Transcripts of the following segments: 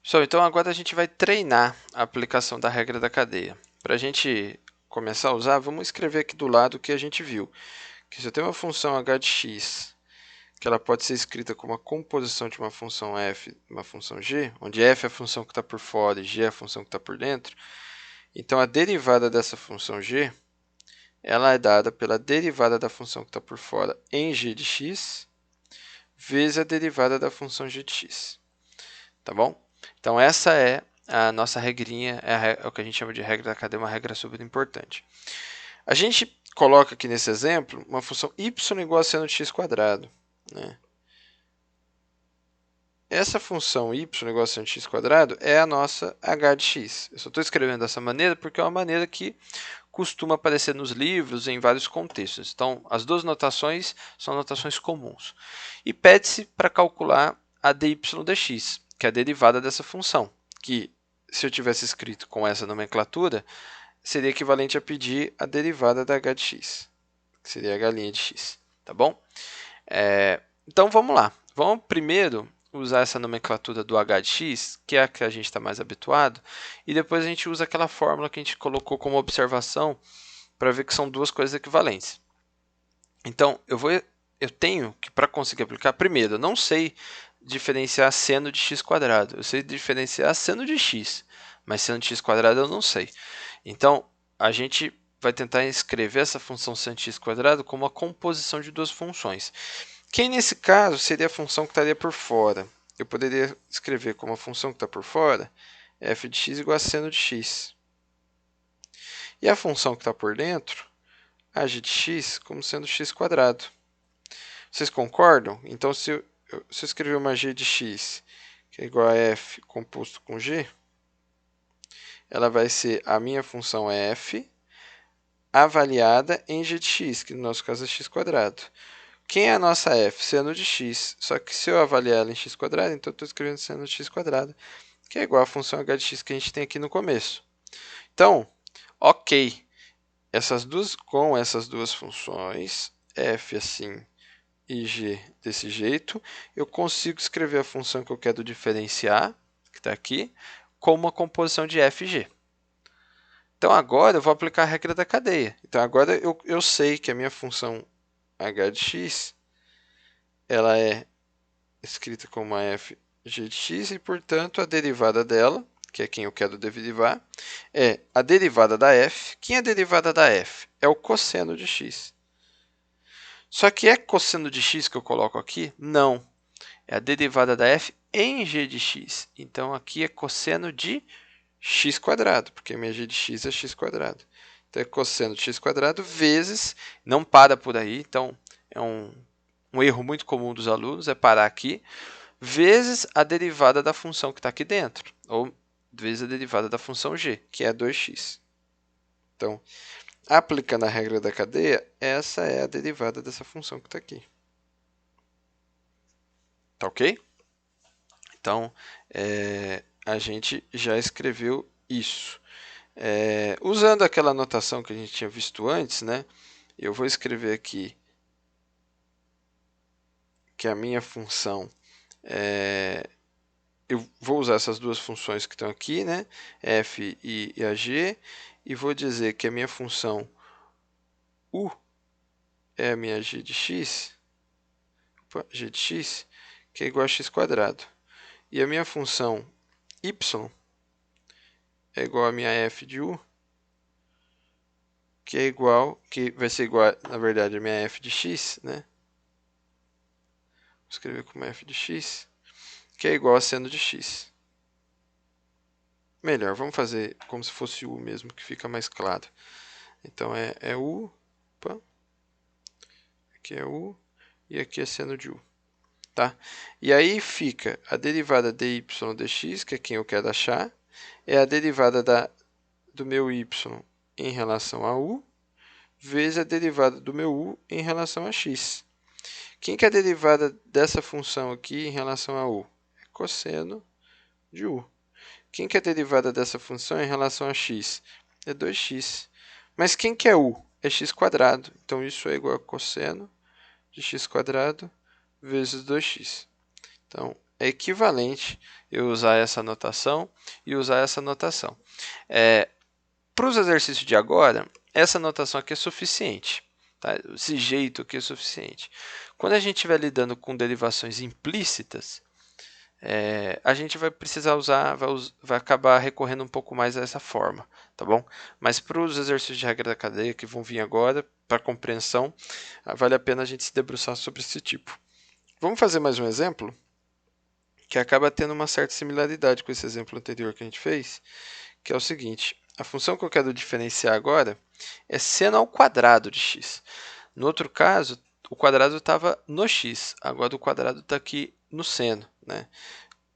Pessoal, então agora a gente vai treinar a aplicação da regra da cadeia. Para a gente começar a usar, vamos escrever aqui do lado o que a gente viu. Que se eu tenho uma função h de x, que ela pode ser escrita como a composição de uma função f e uma função g, onde f é a função que está por fora e g é a função que está por dentro, então a derivada dessa função g, ela é dada pela derivada da função que está por fora em g de x, vezes a derivada da função g de x. Tá bom? Então, essa é a nossa regrinha, é o que a gente chama de regra da cadeia, uma regra super importante. A gente coloca aqui nesse exemplo uma função y igual a seno de x quadrado. Né? Essa função y igual a seno de x quadrado é a nossa h de x. Eu só estou escrevendo dessa maneira porque é uma maneira que costuma aparecer nos livros em vários contextos. Então, as duas notações são notações comuns. E pede-se para calcular a dy dx, que é a derivada dessa função, que se eu tivesse escrito com essa nomenclatura, seria equivalente a pedir a derivada da h de x, que seria h' de x, tá bom? Então, vamos lá. Vamos primeiro usar essa nomenclatura do h de x, que é a que a gente está mais habituado, e depois a gente usa aquela fórmula que a gente colocou como observação para ver que são duas coisas equivalentes. Então, eu tenho que, para conseguir aplicar, primeiro, eu não sei diferenciar seno de x quadrado. Eu sei diferenciar seno de x, mas seno de x quadrado eu não sei. Então, a gente vai tentar escrever essa função seno de x quadrado como a composição de duas funções. Que nesse caso seria a função que estaria por fora. Eu poderia escrever como a função que está por fora, f de x igual a seno de x. E a função que está por dentro, a g de x, como sendo x quadrado. Vocês concordam? Então, se eu escrever uma g de x que é igual a f composto com g, ela vai ser a minha função f avaliada em g de x, que no nosso caso é x quadrado. Quem é a nossa f? Seno de x. Só que se eu avaliar ela em x quadrado, então eu estou escrevendo seno de x quadrado, que é igual à função h de x que a gente tem aqui no começo. Então, ok. Com essas duas funções, f assim e g desse jeito, eu consigo escrever a função que eu quero diferenciar, que está aqui, como uma composição de f e g. Então, agora eu vou aplicar a regra da cadeia. Então, agora eu sei que a minha função h de x ela é escrita como uma f g de x e, portanto, a derivada dela, que é quem eu quero derivar, é a derivada da f. Quem é a derivada da f? É o cosseno de x. Só que é cosseno de x que eu coloco aqui? Não. É a derivada da f em g de x. Então, aqui é cosseno de x quadrado, porque minha g de x é x quadrado. Então, é cosseno de x quadrado vezes, não para por aí, então é um erro muito comum dos alunos, é parar aqui, vezes a derivada da função que está aqui dentro, ou vezes a derivada da função g, que é 2x. Então, aplicando a regra da cadeia, essa é a derivada dessa função que está aqui. Tá ok? Então, a gente já escreveu isso. Usando aquela notação que a gente tinha visto antes, né, eu vou escrever aqui que a minha função eu vou usar essas duas funções que estão aqui, né, f e a g, e vou dizer que a minha função u é a minha g de x, que é igual a x quadrado. E a minha função y é igual a minha f de u, que vai ser igual, na verdade, a minha f de x, né? Vou escrever como f de x, que é igual a seno de x. Melhor, vamos fazer como se fosse u mesmo, que fica mais claro. Então, é u, opa, aqui é u, e aqui é seno de u. Tá? E aí fica a derivada dy dx, que é quem eu quero achar, é a derivada do meu y em relação a u, vezes a derivada do meu u em relação a x. Quem que é a derivada dessa função aqui em relação a u? É cosseno de u. Quem que é a derivada dessa função em relação a x? É 2x. Mas quem que é u? É x quadrado. Então, isso é igual a cosseno de x quadrado vezes 2x. Então, é equivalente eu usar essa notação e usar essa notação. Para os exercícios de agora, essa notação aqui é suficiente. Tá? Esse jeito aqui é suficiente. Quando a gente estiver lidando com derivações implícitas, a gente vai precisar usar, vai acabar recorrendo um pouco mais a essa forma, tá bom? Mas para os exercícios de regra da cadeia que vão vir agora, para compreensão, vale a pena a gente se debruçar sobre esse tipo. Vamos fazer mais um exemplo que acaba tendo uma certa similaridade com esse exemplo anterior que a gente fez, que é o seguinte: a função que eu quero diferenciar agora é seno ao quadrado de x. No outro caso, o quadrado estava no x, agora o quadrado está aqui no seno, né?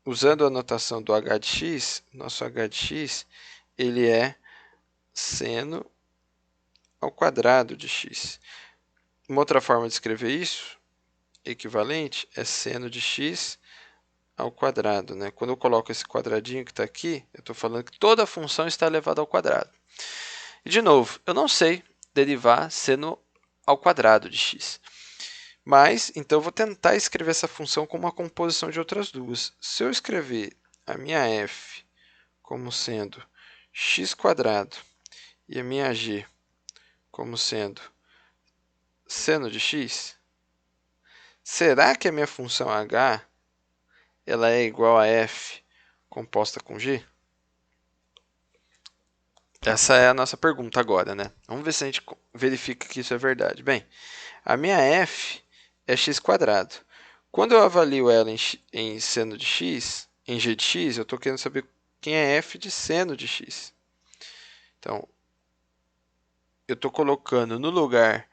Usando a notação do h de x, nosso h de x ele é seno ao quadrado de x. Uma outra forma de escrever isso, equivalente, é seno de x ao quadrado. Né? Quando eu coloco esse quadradinho que está aqui, eu estou falando que toda a função está elevada ao quadrado. E, de novo, eu não sei derivar seno ao quadrado de x. Mas, então, eu vou tentar escrever essa função como uma composição de outras duas. Se eu escrever a minha f como sendo x² e a minha g como sendo seno de x, será que a minha função h ela é igual a f composta com g? Essa é a nossa pergunta agora, né? Vamos ver se a gente verifica que isso é verdade. Bem, a minha f é x². Quando eu avalio ela em seno de x, em g de x, eu estou querendo saber quem é f de seno de x. Então, eu estou colocando no lugar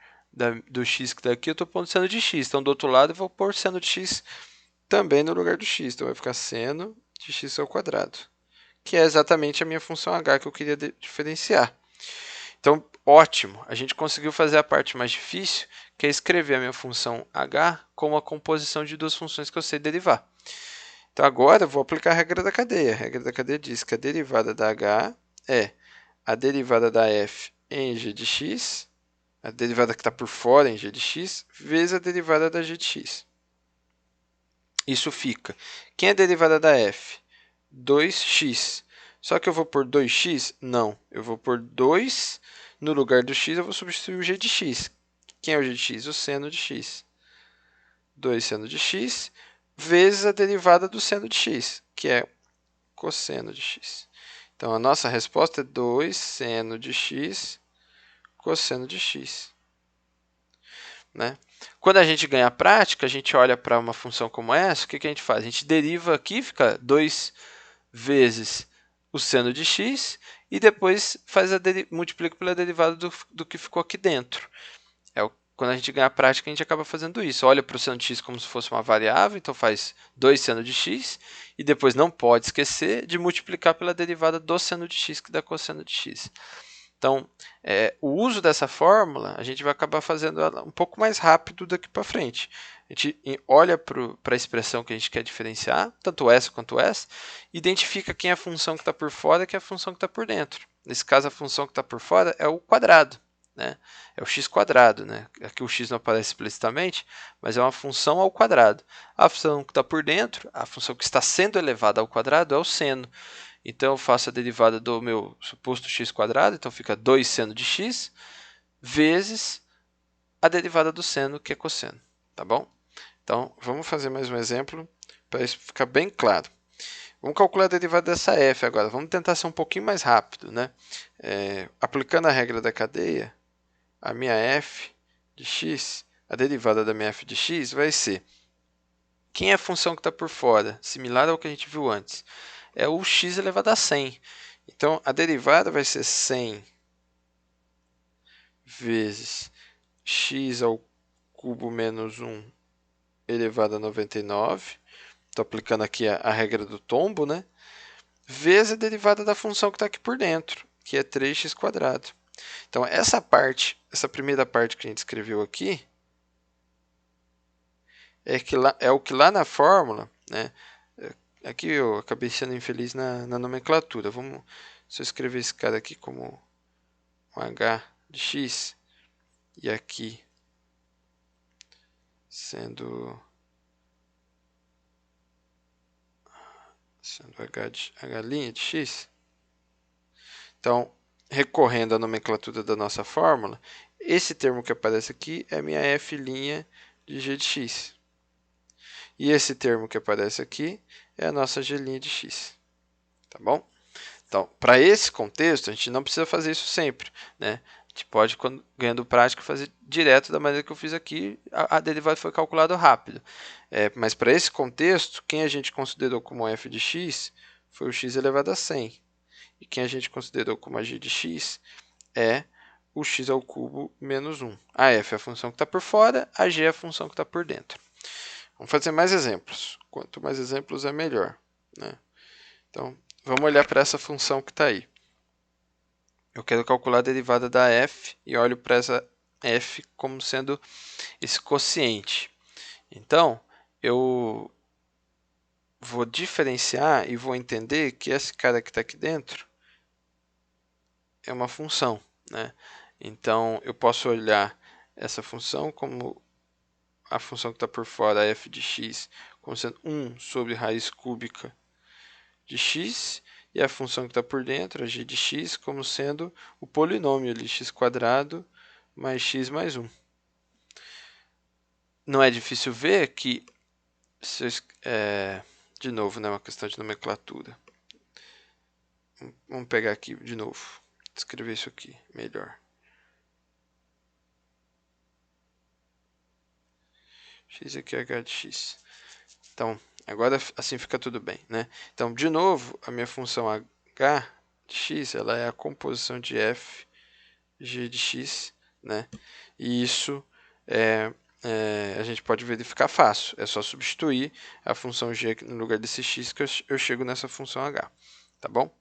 do x que está aqui, eu estou pondo seno de x. Então, do outro lado, eu vou pôr seno de x também no lugar do x. Então, vai ficar seno de x ao quadrado, que é exatamente a minha função h que eu queria diferenciar. Então, ótimo, a gente conseguiu fazer a parte mais difícil, que é escrever a minha função h como a composição de duas funções que eu sei derivar. Então, agora eu vou aplicar a regra da cadeia. A regra da cadeia diz que a derivada da h é a derivada da f em g de x, a derivada que está por fora em g de x, vezes a derivada da g de x. Isso fica. Quem é a derivada da f? 2x. Só que eu vou pôr 2x? Não. Eu vou pôr 2 no lugar do x, eu vou substituir o g de x. Quem é o g de x? O seno de x. 2 seno de x vezes a derivada do seno de x, que é cosseno de x. Então, a nossa resposta é 2 seno de x cosseno de x. Né? Quando a gente ganha prática, a gente olha para uma função como essa, o que a gente faz? A gente deriva aqui, fica 2 vezes o seno de x, e depois multiplica pela derivada do que ficou aqui dentro. Quando a gente ganha prática, a gente acaba fazendo isso. Olha para o seno de x como se fosse uma variável, então faz 2 seno de x, e depois não pode esquecer de multiplicar pela derivada do seno de x, que dá cosseno de x. Então, o uso dessa fórmula, a gente vai acabar fazendo ela um pouco mais rápido daqui para frente. A gente olha para a expressão que a gente quer diferenciar, tanto essa quanto essa, identifica quem é a função que está por fora e quem é a função que está por dentro. Nesse caso, a função que está por fora é o quadrado, né? É o x². Né? Aqui o x não aparece explicitamente, mas é uma função ao quadrado. A função que está por dentro, a função que está sendo elevada ao quadrado, é o seno. Então, eu faço a derivada do meu suposto x², então fica 2 seno de x, vezes a derivada do seno, que é cosseno. Tá bom? Então, vamos fazer mais um exemplo para isso ficar bem claro. Vamos calcular a derivada dessa f agora. Vamos tentar ser um pouquinho mais rápido. Né? Aplicando a regra da cadeia, a minha f de x, a derivada da minha f de x vai ser... Quem é a função que está por fora? Similar ao que a gente viu antes. É o x elevado a 100. Então, a derivada vai ser 100 vezes x ao cubo menos 1 elevado a 99. Estou aplicando aqui a regra do tombo, né? Vezes a derivada da função que está aqui por dentro, que é 3x². Então, essa primeira parte que a gente escreveu aqui, é o que lá na fórmula, né? Aqui eu acabei sendo infeliz na nomenclatura. Se eu escrever esse cara aqui como um h de x, e aqui sendo sendo h' de x. Então, recorrendo à nomenclatura da nossa fórmula, esse termo que aparece aqui é minha f' de g de x. E esse termo que aparece aqui é a nossa g' de x. Tá bom? Então, para esse contexto, a gente não precisa fazer isso sempre, né? A gente pode, ganhando prática, fazer direto da maneira que eu fiz aqui, a derivada foi calculada rápido. Mas para esse contexto, quem a gente considerou como f de x foi o x elevado a 100. E quem a gente considerou como a g de x é o x ao cubo menos 1. A f é a função que está por fora, a g é a função que está por dentro. Vamos fazer mais exemplos. Quanto mais exemplos, é melhor, né? Então, vamos olhar para essa função que está aí. Eu quero calcular a derivada da f e olho para essa f como sendo esse quociente. Então, eu vou diferenciar e vou entender que esse cara que está aqui dentro é uma função, né? Então, eu posso olhar essa função como a função que está por fora, a f de x, como sendo 1 sobre raiz cúbica de x, e a função que está por dentro, a g de x, como sendo o polinômio ali, x² mais x mais 1. Não é difícil ver que, de novo, né, uma questão de nomenclatura. Vamos pegar aqui de novo, escrever isso aqui melhor. X aqui é h de x. Então, agora assim fica tudo bem, né? Então, de novo, a minha função h de x, ela é a composição de f g de x, né? E isso a gente pode verificar fácil. É só substituir a função g no lugar desse x que eu chego nessa função h, tá bom?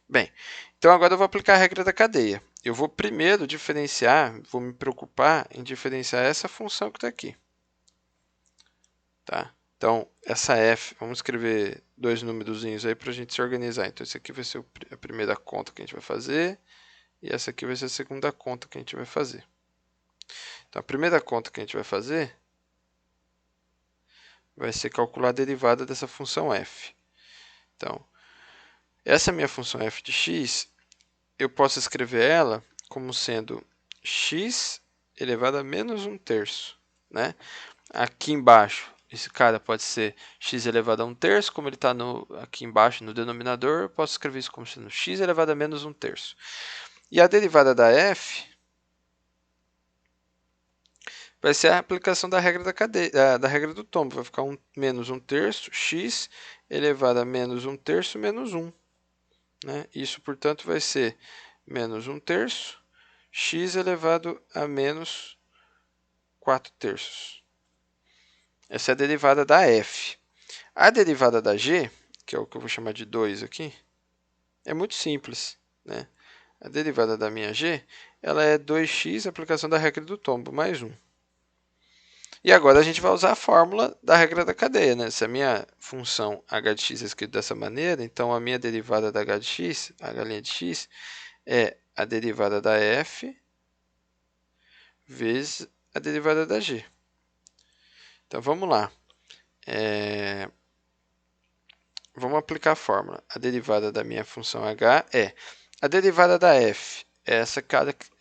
Bem, então agora eu vou aplicar a regra da cadeia. Eu vou primeiro diferenciar, vou me preocupar em diferenciar essa função que está aqui. Tá? Então, essa f, vamos escrever dois númerozinhos aí para a gente se organizar. Então, esse aqui vai ser a primeira conta que a gente vai fazer, e essa aqui vai ser a segunda conta que a gente vai fazer. Então, a primeira conta que a gente vai fazer vai ser calcular a derivada dessa função f. Então, essa minha função f de x, eu posso escrever ela como sendo x elevado a menos 1/3. Né? Aqui embaixo, esse cara pode ser x elevado a 1/3, como ele está aqui embaixo no denominador, eu posso escrever isso como sendo x elevado a menos 1/3. E a derivada da f vai ser a aplicação da regra da cadeia, da regra do tombo. Vai ficar menos 1/3, x elevado a menos 1/3 menos 1. Né? Isso, portanto, vai ser menos 1/3, x elevado a menos 4/3. Essa é a derivada da f. A derivada da g, que é o que eu vou chamar de 2 aqui, é muito simples. Né? A derivada da minha g, ela é 2x, aplicação da regra do tombo, mais 1. E agora a gente vai usar a fórmula da regra da cadeia. Né? Se a minha função h de x é escrita dessa maneira, então a minha derivada da h de x, h' de x, é a derivada da f vezes a derivada da g. Então vamos lá. Vamos aplicar a fórmula. A derivada da minha função h é a derivada da f, é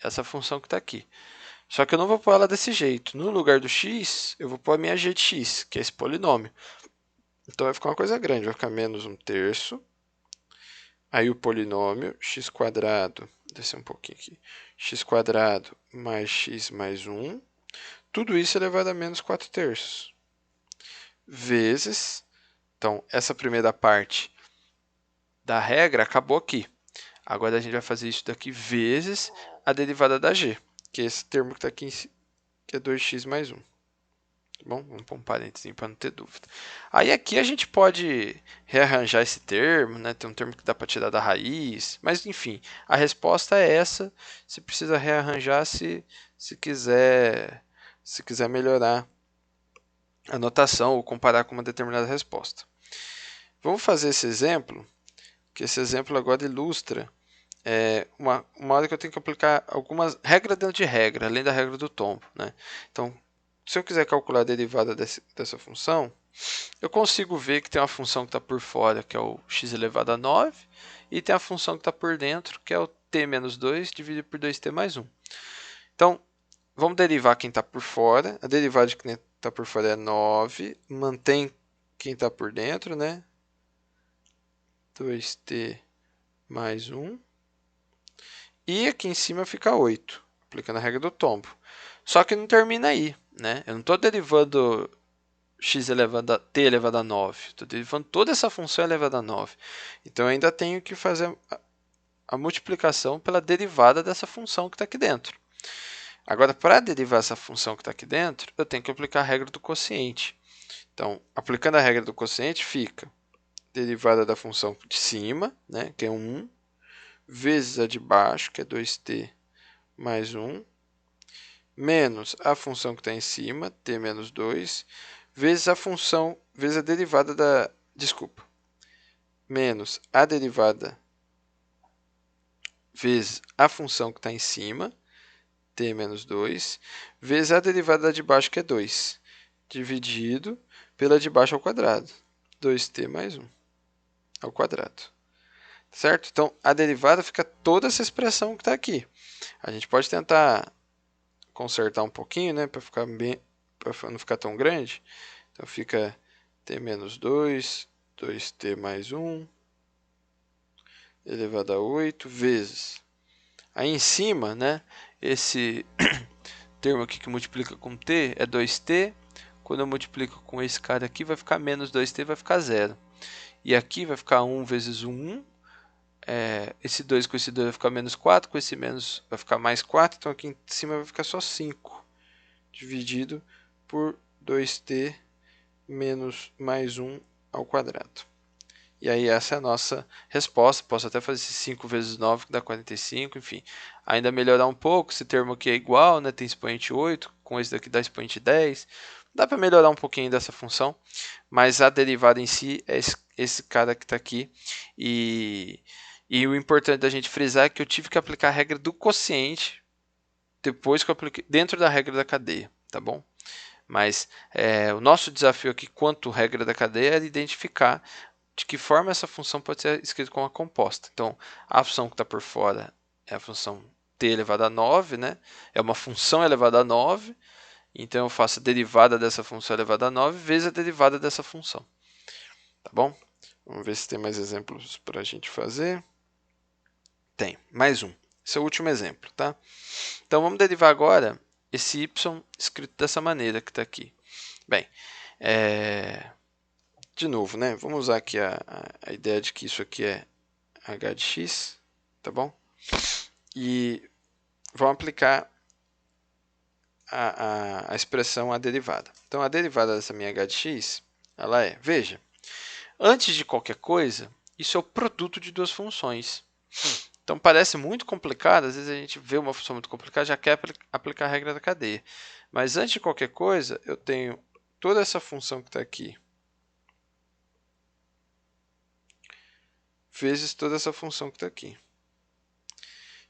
essa função que está aqui. Só que eu não vou pôr ela desse jeito. No lugar do x, eu vou pôr a minha g de x, que é esse polinômio. Então vai ficar uma coisa grande, vai ficar menos 1/3. Aí o polinômio, x², descer um pouquinho aqui, x² mais x mais 1. Tudo isso elevado a menos 4/3. Vezes, então essa primeira parte da regra acabou aqui. Agora a gente vai fazer isso daqui vezes a derivada da g, que é esse termo que está aqui, que é 2x mais 1. Tá bom? Vamos pôr um parênteses para não ter dúvida. Aí aqui a gente pode rearranjar esse termo, né? Tem um termo que dá para tirar da raiz, mas enfim, a resposta é essa. Se precisa rearranjar se quiser melhorar a notação ou comparar com uma determinada resposta. Vamos fazer esse exemplo, que esse exemplo agora ilustra uma hora que eu tenho que aplicar algumas regras dentro de regra, além da regra do tombo. Né? Então, se eu quiser calcular a derivada dessa função, eu consigo ver que tem uma função que está por fora, que é o x elevado a 9, e tem a função que está por dentro, que é o t menos 2 dividido por 2t mais 1. Então, vamos derivar quem está por fora. A derivada de quem está por fora é 9, mantém quem está por dentro, né? 2t mais 1. E aqui em cima fica 8, aplicando a regra do tombo. Só que não termina aí, né? Eu não estou derivando x elevado a t elevado a 9. Estou derivando toda essa função elevada a 9. Então, eu ainda tenho que fazer a multiplicação pela derivada dessa função que está aqui dentro. Agora, para derivar essa função que está aqui dentro, eu tenho que aplicar a regra do quociente. Então, aplicando a regra do quociente, fica derivada da função de cima, né, que é 1, vezes a de baixo, que é 2t mais 1, menos a função que está em cima, t menos 2, vezes a função, vezes a derivada da... Desculpa. Menos a derivada vezes a função que está em cima, t menos 2, vezes a derivada de baixo, que é 2, dividido pela de baixo ao quadrado, 2t mais 1 ao quadrado. Certo? Então, a derivada fica toda essa expressão que está aqui. A gente pode tentar consertar um pouquinho, né, para ficar bem, para não ficar tão grande. Então, fica t menos 2, 2t mais 1, elevado a 8, vezes. Aí em cima, né, esse termo aqui que multiplica com t é 2t. Quando eu multiplico com esse cara aqui, vai ficar menos 2t, vai ficar 0. E aqui vai ficar 1 vezes 1. Esse 2 com esse 2 vai ficar menos 4. Com esse menos vai ficar mais 4. Então aqui em cima vai ficar só 5. Dividido por 2t menos mais 1 ao quadrado. E aí essa é a nossa resposta. Posso até fazer 5 vezes 9, que dá 45, enfim. Ainda melhorar um pouco, esse termo aqui é igual, né? Tem expoente 8, com esse daqui dá expoente 10. Dá para melhorar um pouquinho dessa função, mas a derivada em si é esse cara que está aqui. E o importante da gente frisar é que eu tive que aplicar a regra do quociente depois que eu apliquei, dentro da regra da cadeia, tá bom? Mas o nosso desafio aqui, quanto regra da cadeia, é identificar de que forma essa função pode ser escrita como uma composta. Então, a função que está por fora é a função t elevado a 9, né? É uma função elevada a 9. Então, eu faço a derivada dessa função elevada a 9 vezes a derivada dessa função. Tá bom? Vamos ver se tem mais exemplos para a gente fazer. Tem, mais um. Esse é o último exemplo, tá? Então, vamos derivar agora esse y escrito dessa maneira que está aqui. Bem, de novo, né? Vamos usar aqui a ideia de que isso aqui é h de x, tá bom? E vamos aplicar a expressão a derivada. Então, a derivada dessa minha h de x, ela é, veja, antes de qualquer coisa, isso é o produto de duas funções. Então, parece muito complicado, às vezes a gente vê uma função muito complicada e já quer aplicar a regra da cadeia. Mas antes de qualquer coisa, eu tenho toda essa função que está aqui, vezes toda essa função que está aqui.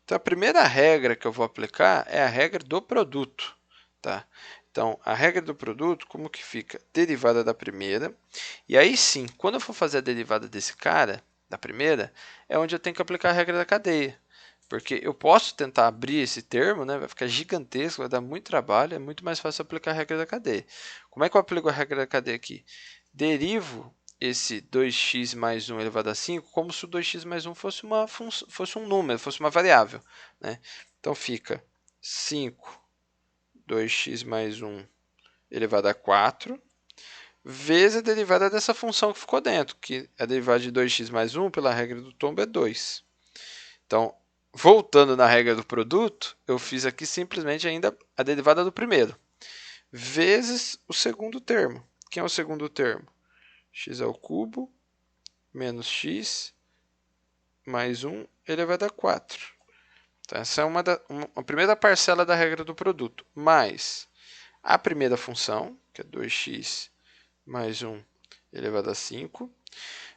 Então, a primeira regra que eu vou aplicar é a regra do produto. Tá? Então, a regra do produto, como que fica? Derivada da primeira. E aí sim, quando eu for fazer a derivada desse cara, da primeira, é onde eu tenho que aplicar a regra da cadeia. Porque eu posso tentar abrir esse termo, né? Vai ficar gigantesco, vai dar muito trabalho, é muito mais fácil aplicar a regra da cadeia. Como é que eu aplico a regra da cadeia aqui? Derivo esse 2x mais 1 elevado a 5 como se o 2x mais 1 fosse um número, fosse uma variável. Né? Então, fica 5, 2x mais 1 elevado a 4, vezes a derivada dessa função que ficou dentro, que a derivada de 2x mais 1, pela regra do tombo, é 2. Então, voltando na regra do produto, eu fiz aqui simplesmente ainda a derivada do primeiro, vezes o segundo termo. Quem é o segundo termo? X ao cubo menos x mais 1 elevado a 4. Então, essa é a primeira parcela da regra do produto, mais a primeira função, que é 2x mais 1 elevado a 5,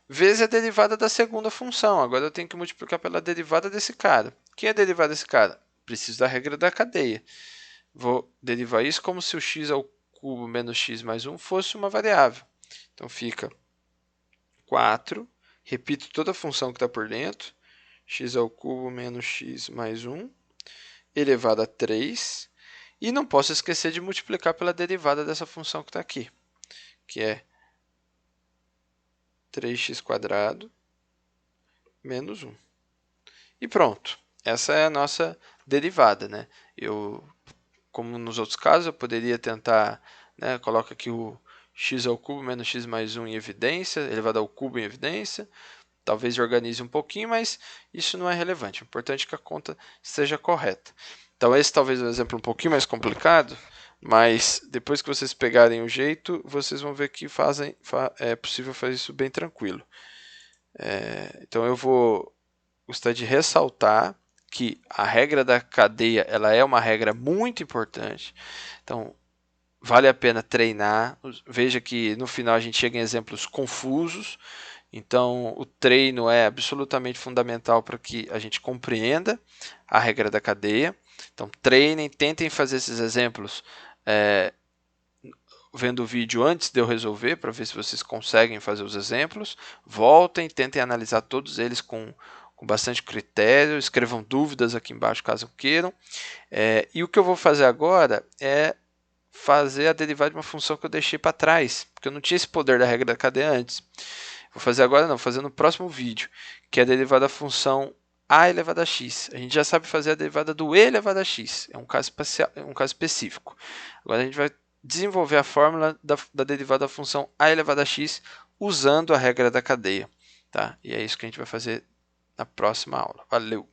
vezes a derivada da segunda função. Agora eu tenho que multiplicar pela derivada desse cara. Quem é a derivada desse cara? Preciso da regra da cadeia. Vou derivar isso como se o x ao cubo menos x mais 1 fosse uma variável. Então fica 4, repito toda a função que está por dentro, x ao cubo menos x mais 1, elevado a 3, e não posso esquecer de multiplicar pela derivada dessa função que está aqui, que é 3x² menos 1. E pronto, essa é a nossa derivada, né? Como nos outros casos, eu poderia tentar, né, coloco aqui o x ao cubo menos x mais 1 em evidência, elevado ao cubo em evidência, talvez organize um pouquinho, mas isso não é relevante, o importante é que a conta esteja correta. Então esse talvez é um exemplo um pouquinho mais complicado, mas depois que vocês pegarem o jeito, vocês vão ver que é possível fazer isso bem tranquilo. Então eu vou gostar de ressaltar que a regra da cadeia ela é uma regra muito importante. Então, vale a pena treinar. Veja que no final a gente chega em exemplos confusos. Então, o treino é absolutamente fundamental para que a gente compreenda a regra da cadeia. Então, treinem, tentem fazer esses exemplos vendo o vídeo antes de eu resolver, para ver se vocês conseguem fazer os exemplos. Voltem, tentem analisar todos eles com bastante critério, escrevam dúvidas aqui embaixo caso queiram. E o que eu vou fazer agora é fazer a derivada de uma função que eu deixei para trás, porque eu não tinha esse poder da regra da cadeia antes. Vou fazer agora não, vou fazer no próximo vídeo, que é a derivada da função a elevado a x. A gente já sabe fazer a derivada do e elevado a x, é um caso específico. Agora a gente vai desenvolver a fórmula da derivada da função a elevado a x usando a regra da cadeia. Tá? E é isso que a gente vai fazer na próxima aula. Valeu!